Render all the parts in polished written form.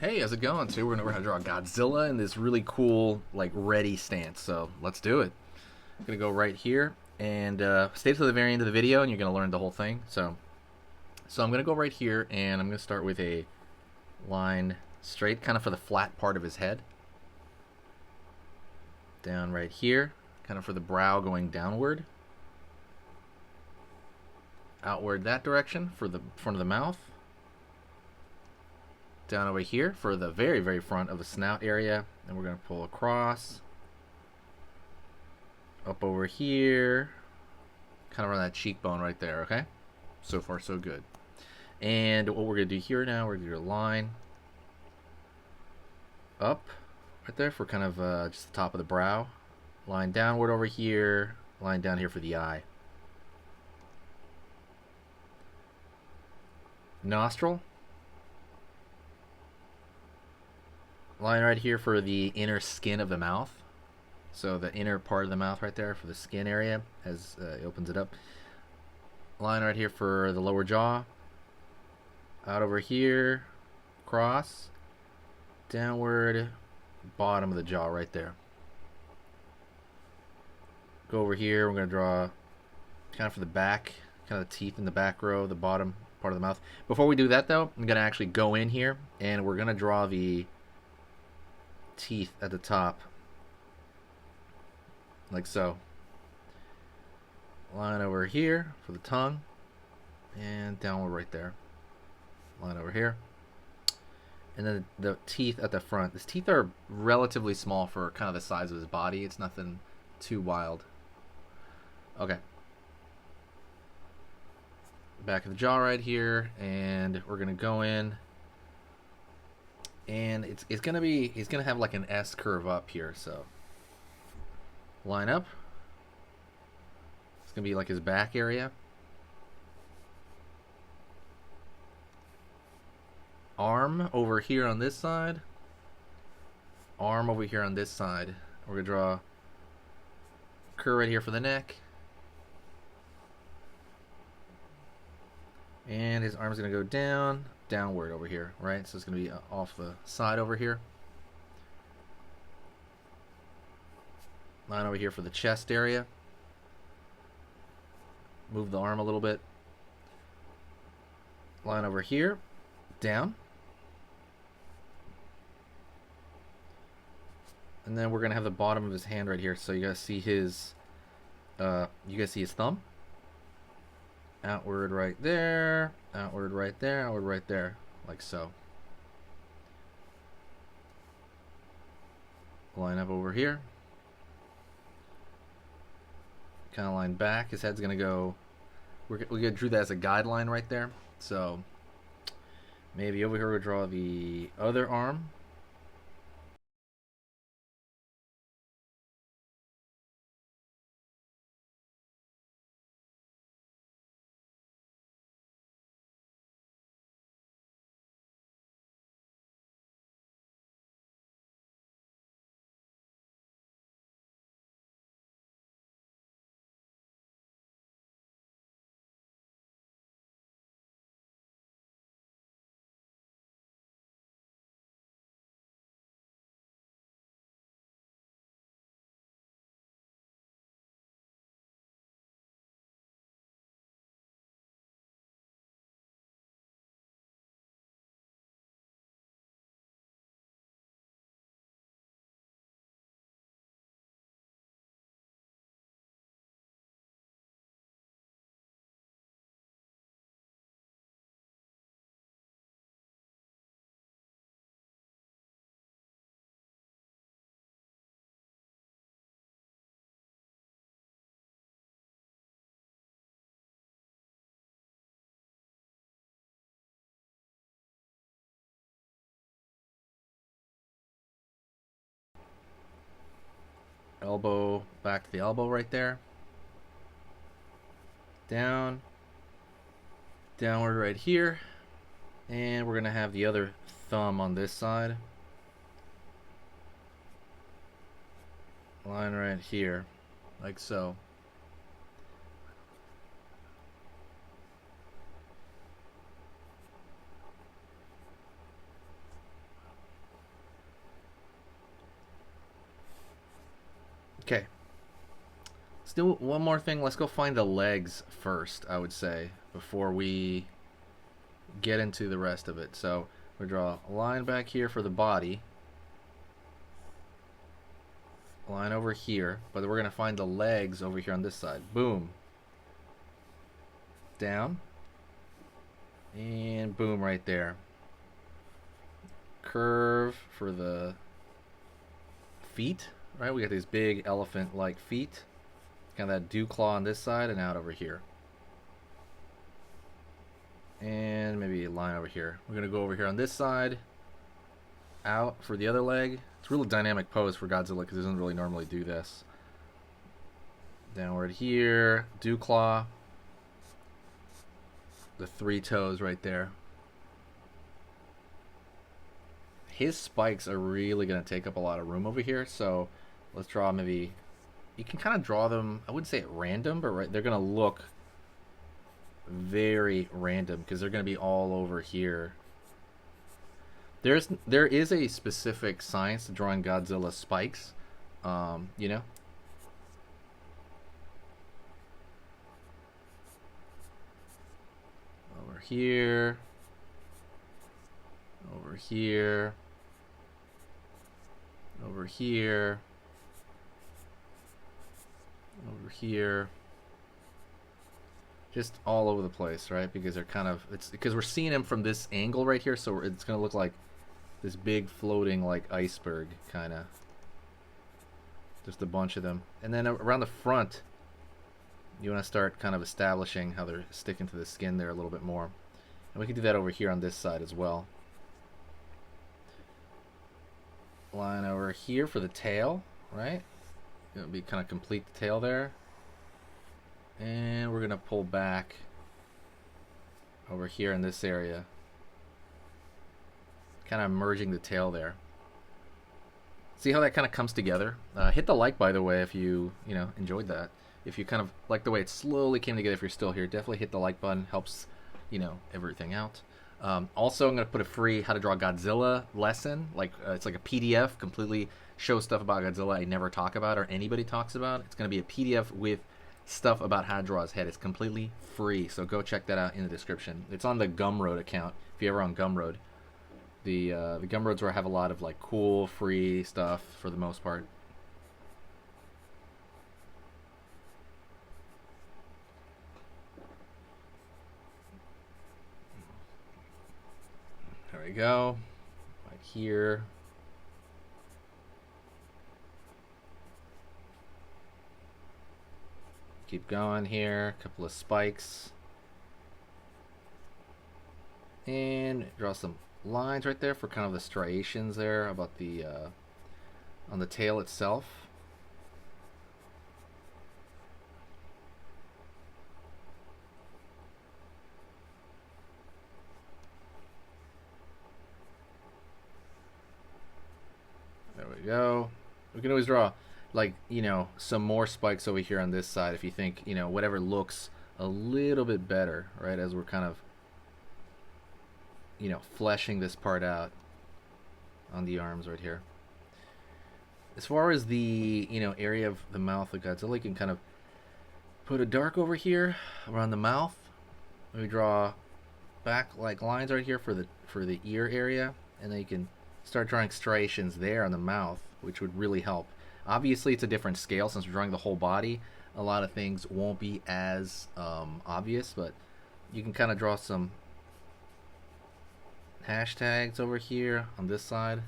Hey, how's it going? Today we're gonna draw Godzilla in this really cool, like, ready stance. So let's do it. I'm gonna go right here and stay to the very end of the video, and you're gonna learn the whole thing. So I'm gonna go right here, and I'm gonna start with a line straight, kind of for the flat part of his head. Down right here, kind of for the brow going downward. Outward that direction for the front of the mouth. Down over here for the very, very front of the snout area. And we're going to pull across. Up over here. Kind of around that cheekbone right there, okay? So far, so good. And what we're going to do here now, we're going to do a line up right there for kind of just the top of the brow. Line downward over here. Line down here for the eye. Nostril. Line right here for the inner skin of the mouth. So the inner part of the mouth right there for the skin area as it opens it up. Line right here for the lower jaw. Out over here. Cross. Downward. Bottom of the jaw right there. Go over here. We're going to draw kind of for the back. Kind of the teeth in the back row. The bottom part of the mouth. Before we do that though, I'm going to actually go in here. And we're going to draw the teeth at the top, like so. Line over here for the tongue, and downward right there. Line over here, and then the teeth at the front. His teeth are relatively small for kind of the size of his body. It's nothing too wild. Okay. Back of the jaw right here, and we're gonna go in. And it's gonna be, he's gonna have like an S curve up here, so line up. It's gonna be like his back area. Arm over here on this side. Arm over here on this side. We're gonna draw a curve right here for the neck. And his arm's gonna go down. Downward over here, right? So it's going to be off the side over here. Line over here for the chest area. Move the arm a little bit. Line over here. Down. And then we're going to have the bottom of his hand right here. So you guys see his thumb. Outward right there, outward right there, outward right there, like so. Line up over here. Kind of line back. His head's gonna go. We're gonna drew that as a guideline right there. So maybe over here we'll draw the other arm. Elbow back to the elbow right there. Down. Downward right here. And we're gonna have the other thumb on this side. Line right here, like so. Okay. Let's do one more thing. Let's go find the legs first, I would say, before we get into the rest of it. So we draw a line back here for the body. A line over here. But we're going to find the legs over here on this side. Boom. Down. And boom right there. Curve for the feet. Right, we got these big elephant-like feet. Kind of that dew claw on this side and out over here. And maybe a line over here. We're going to go over here on this side. Out for the other leg. It's a really dynamic pose for Godzilla because it doesn't really normally do this. Downward here. Dew claw. The 3 toes right there. His spikes are really going to take up a lot of room over here. So let's draw maybe... You can kind of draw them, I wouldn't say at random, but right, they're going to look very random because they're going to be all over here. There is a specific science to drawing Godzilla spikes, you know. Over here. Over here. Over here. Over here, just all over the place, right? Because they're kind of, it's because we're seeing them from this angle right here, so it's gonna look like this big floating like iceberg kind of, just a bunch of them. And then around the front, you want to start kind of establishing how they're sticking to the skin there a little bit more, and we can do that over here on this side as well. Line over here for the tail, right? It'll be kind of complete the tail there. And we're going to pull back over here in this area. Kind of merging the tail there. See how that kind of comes together? Hit the like, by the way, if you enjoyed that. If you kind of like the way it slowly came together, if you're still here, definitely hit the like button. Helps, everything out. Also, I'm going to put a free How to Draw Godzilla lesson. It's like a PDF, completely shows stuff about Godzilla I never talk about or anybody talks about. It's going to be a PDF with stuff about how to draw his head. It's completely free, so go check that out in the description. It's on the Gumroad account, if you're ever on Gumroad. The Gumroad's where I have a lot of like cool, free stuff for the most part. There we go. Right here. Keep going here. A couple of spikes. And draw some lines right there for kind of the striations there about the on the tail itself. There we go. We can always draw some more spikes over here on this side if you think, whatever looks a little bit better, right, as we're kind of, fleshing this part out on the arms right here. As far as the, area of the mouth of Godzilla, you can kind of put a dark over here around the mouth. We draw back like lines right here for the ear area, and then you can start drawing striations there on the mouth, which would really help. Obviously, it's a different scale since we're drawing the whole body. A lot of things won't be as obvious, but you can kind of draw some hashtags over here on this side.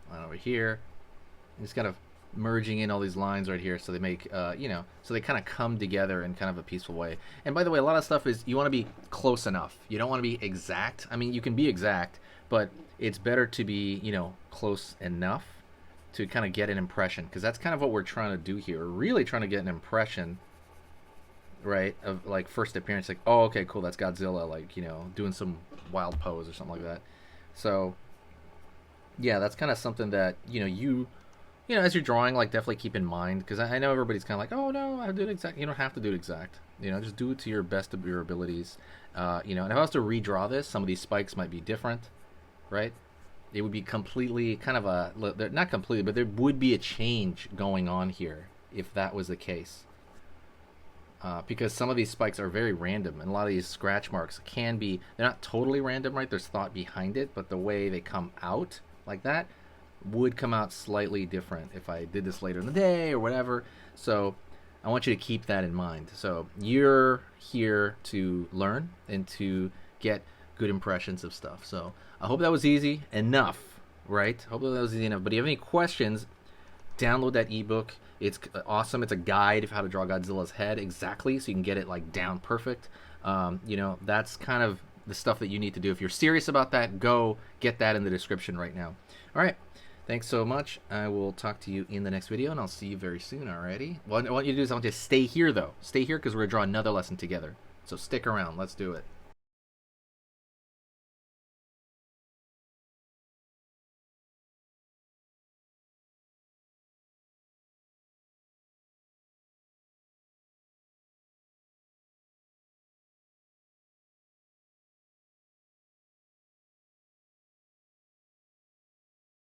Line over here. And just kind of merging in all these lines right here so they make so they kind of come together in kind of a peaceful way. And by the way, a lot of stuff is you want to be close enough. You don't want to be exact. I mean, you can be exact, but it's better to be close enough to kind of get an impression, because that's kind of what we're trying to do here. We're really trying to get an impression, right, of like first appearance, like, oh, okay, cool, that's Godzilla, like, doing some wild pose or something like that. So yeah, that's kind of something that you you know, as you're drawing, like definitely keep in mind, because I know everybody's kind of like, oh no, I do it exact. You don't have to do it exact. You know, just do it to your best of your abilities. You know, and if I was to redraw this, some of these spikes might be different, right? It would be completely kind of a, not completely, but there would be a change going on here if that was the case. Because some of these spikes are very random, and a lot of these scratch marks can be, they're not totally random, right? There's thought behind it, but the way they come out like that would come out slightly different if I did this later in the day or whatever. So I want you to keep that in mind. So you're here to learn and to get good impressions of stuff. So I hope that was easy enough, right? Hopefully that was easy enough. But if you have any questions, download that ebook. It's awesome. It's a guide of how to draw Godzilla's head exactly, so you can get it like down perfect. You know, that's kind of the stuff that you need to do. If you're serious about that, go get that in the description right now. All right. Thanks so much. I will talk to you in the next video, and I'll see you very soon, alrighty? What I want you to do is I want you to stay here, though. Stay here because we're going to draw another lesson together. So stick around. Let's do it.